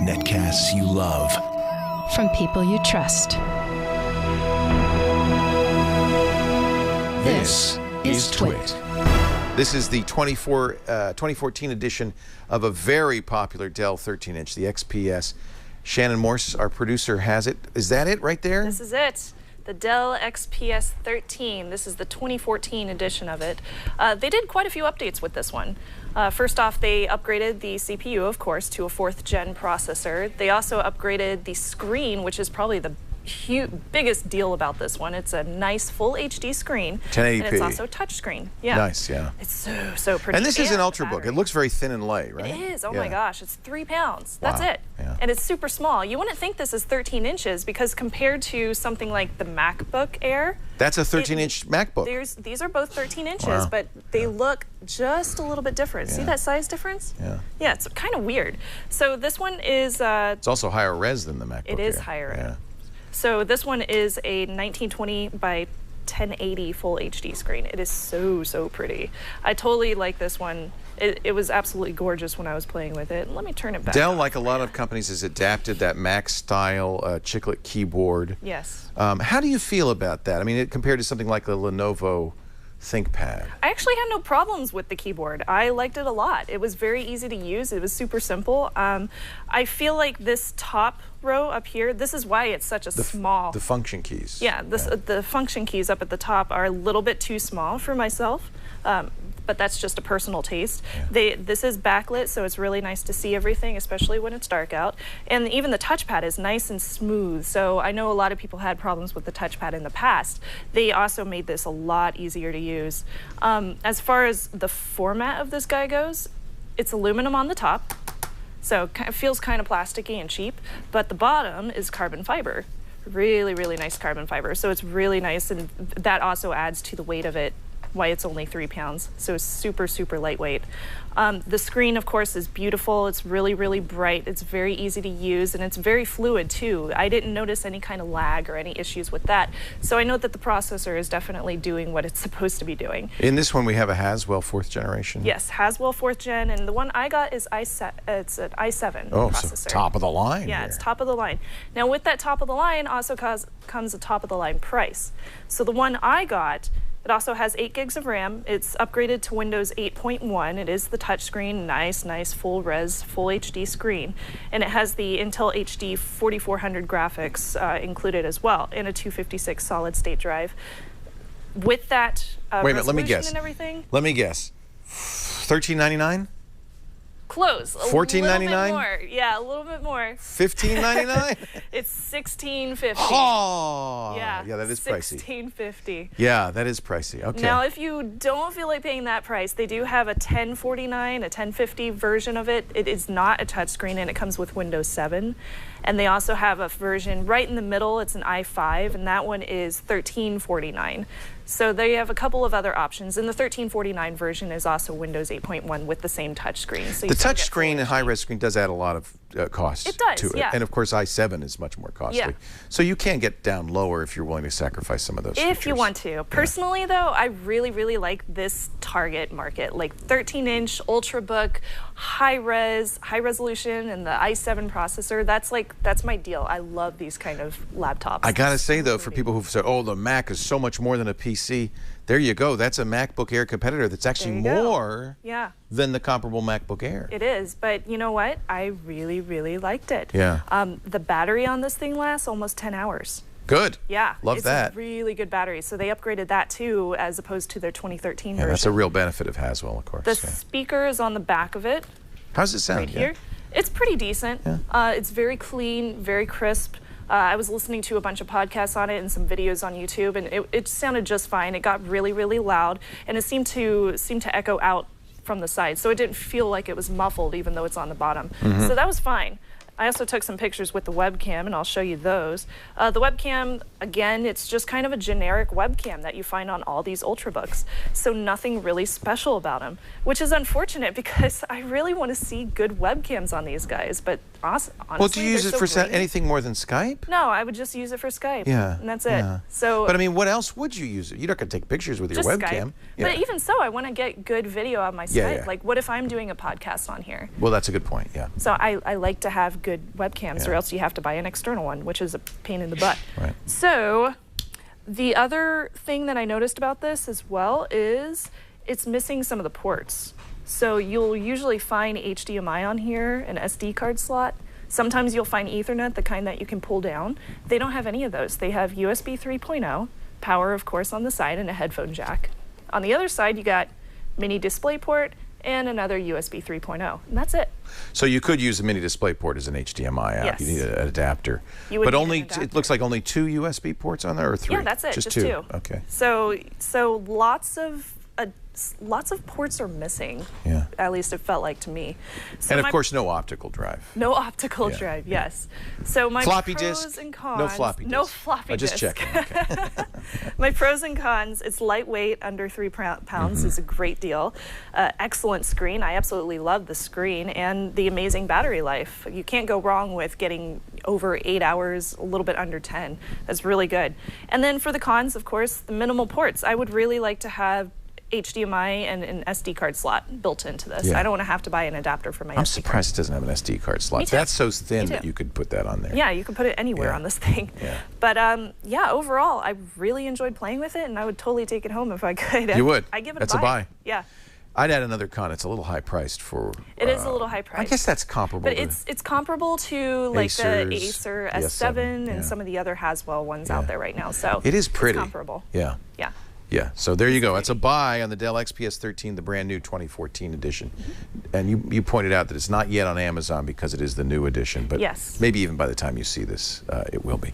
Netcasts you love. From people you trust. This is Twit. This is the 2014 edition of a very popular Dell 13-inch, the XPS. Shannon Morse, our producer, has it. Is that it right there? This is it. The Dell XPS 13. This is the 2014 edition of it. They did quite a few updates with this one. First off, they upgraded the CPU, of course, to a 4th gen processor. They also upgraded the screen, which is probably the biggest deal about this one. It's a nice full HD screen. 1080p. And it's also touchscreen. Yeah. Nice, yeah. It's so pretty. And this is an Ultrabook. It looks very thin and light, right? It is. Oh my gosh. It's 3 pounds. That's Wow. it. Yeah. And it's super small. You wouldn't think this is 13 inches because compared to something like the MacBook Air. That's a 13-inch MacBook. These are both 13 inches, Wow. but they look just a little bit different. Yeah. See that size difference? Yeah. Yeah, it's kind of weird. So this one is... it's also higher res than the MacBook It is Air. higher. Yeah. So this one is a 1920 by 1080 full HD screen. It is so pretty. I totally like this one. It was absolutely gorgeous when I was playing with it. Let me turn it back. Dell, like a lot of companies, has adapted that Mac-style chiclet keyboard. Yes. How do you feel about that? I mean, compared to something like the Lenovo ThinkPad. I actually had no problems with the keyboard. I liked it a lot. It was very easy to use. It was super simple. I feel like this top row up here, this is why it's such a small... The function keys. Yeah, the function keys up at the top are a little bit too small for myself. But that's just a personal taste. Yeah. This is backlit, so it's really nice to see everything, especially when it's dark out. And even the touchpad is nice and smooth, so I know a lot of people had problems with the touchpad in the past. They also made this a lot easier to use. As far as the format of this guy goes, it's aluminum on the top, so it feels kind of plasticky and cheap, but the bottom is carbon fiber. Really nice carbon fiber, so it's really nice, and that also adds to the weight of it, why it's only 3 pounds. So it's super lightweight. The screen, of course, is beautiful. It's really bright. It's very easy to use, and it's very fluid too. I didn't notice any kind of lag or any issues with that. So I know that the processor is definitely doing what it's supposed to be doing. In this one, we have a Haswell 4th generation. Yes, Haswell 4th gen, and the one I got is it's an i7 processor. So top of the line. Yeah, here. it's top of the line. Now with that top of the line also comes a top of the line price. So the one I got, it also has 8 gigs of RAM. It's upgraded to Windows 8.1. It is the touchscreen, nice full res, full HD screen. And it has the Intel HD 4400 graphics included as well, and a 256 solid state drive. With that Wait a minute, let me guess. and everything. Let me guess. $13.99? Close. $14.99? Yeah, a little bit more. $15.99? It's $16.50. Oh, yeah, that is pricey. $16.50. Yeah, that is pricey. Okay. Now, if you don't feel like paying that price, they do have a $10.49, a $10.50 version of it. It is not a touchscreen, and it comes with Windows 7. And they also have a version right in the middle. It's an i5, and that one is $13.49. So they have a couple of other options, and the $13.49 version is also Windows 8.1 with the same touchscreen. So the touchscreen and high-res screen does add a lot of costs to it. Yeah. And of course, i7 is much more costly. Yeah. So you can get down lower if you're willing to sacrifice some of those If features. you want to. Personally, though, I really like this target market, like 13-inch Ultrabook, high resolution, and the i7 processor. That's my deal. I love these kind of laptops. I gotta say though, for people who've said, "Oh, the Mac is so much more than a PC," there you go. That's a MacBook Air competitor that's actually more than the comparable MacBook Air. It is, but you know what? I really liked it. Yeah. The battery on this thing lasts almost 10 hours. Good. Yeah. Love that. It's a really good battery. So they upgraded that too, as opposed to their 2013 version. That's a real benefit of Haswell, of course. The speaker is on the back of it. How's it sound? Right here. It's pretty decent. Yeah. It's very clean, very crisp. I was listening to a bunch of podcasts on it and some videos on YouTube, and it sounded just fine. It got really loud, and it seemed to echo out from the side, so it didn't feel like it was muffled, even though it's on the bottom. So that was fine. I also took some pictures with the webcam, and I'll show you those. The webcam, again, it's just kind of a generic webcam that you find on all these Ultrabooks. So nothing really special about them, which is unfortunate because I really want to see good webcams on these guys. But honestly, well, do you use it for anything more than Skype? No, I would just use it for Skype. Yeah. And that's it. So, but I mean, what else would you use it? You're not going to take pictures with your webcam. Skype. Yeah. But even so, I want to get good video on my Skype. Yeah. Like, what if I'm doing a podcast on here? Well, that's a good point, yeah. So I like to have good webcams, or else you have to buy an external one, which is a pain in the butt. Right. So the other thing that I noticed about this as well is it's missing some of the ports. So you'll usually find HDMI on here, an SD card slot. Sometimes you'll find Ethernet, the kind that you can pull down. They don't have any of those. They have USB 3.0, power, of course, on the side, and a headphone jack. On the other side, you got mini DisplayPort and another USB 3.0, and that's it. So you could use a mini DisplayPort as an HDMI out. Yes. You need an adapter. But only, it looks like only 2 USB ports on there, or 3? Yeah, that's it, just 2. Okay. So lots of ports are missing. Yeah. At least it felt like to me. So and of course, no optical drive. No optical drive, yes. So my floppy pros disk? and cons. No floppy disk. No floppy disk. Just checking. Okay. My pros and cons, it's lightweight, under 3 pounds is a great deal. Excellent screen. I absolutely love the screen and the amazing battery life. You can't go wrong with getting over 8 hours, a little bit under 10. That's really good. And then for the cons, of course, the minimal ports. I would really like to have HDMI and an SD card slot built into this. Yeah. I don't want to have to buy an adapter for my I'm SD surprised it doesn't have an SD card slot. Me too. That's so thin Me too. that you could put that on there. Yeah, you can put it anywhere on this thing. Yeah. But yeah, overall, I really enjoyed playing with it, and I would totally take it home if I could. You would? I give it That's a a buy. buy. Yeah. I'd add another con. It's a little high priced for. It is a little high priced. I guess that's comparable. But it's comparable to like the Acer S7 and some of the other Haswell ones out there right now. So it is pretty. It's comparable. Yeah. Yeah. Yeah, so there you go. It's a buy on the Dell XPS 13, the brand new 2014 edition. And you pointed out that it's not yet on Amazon because it is the new edition, but maybe even by the time you see this, it will be.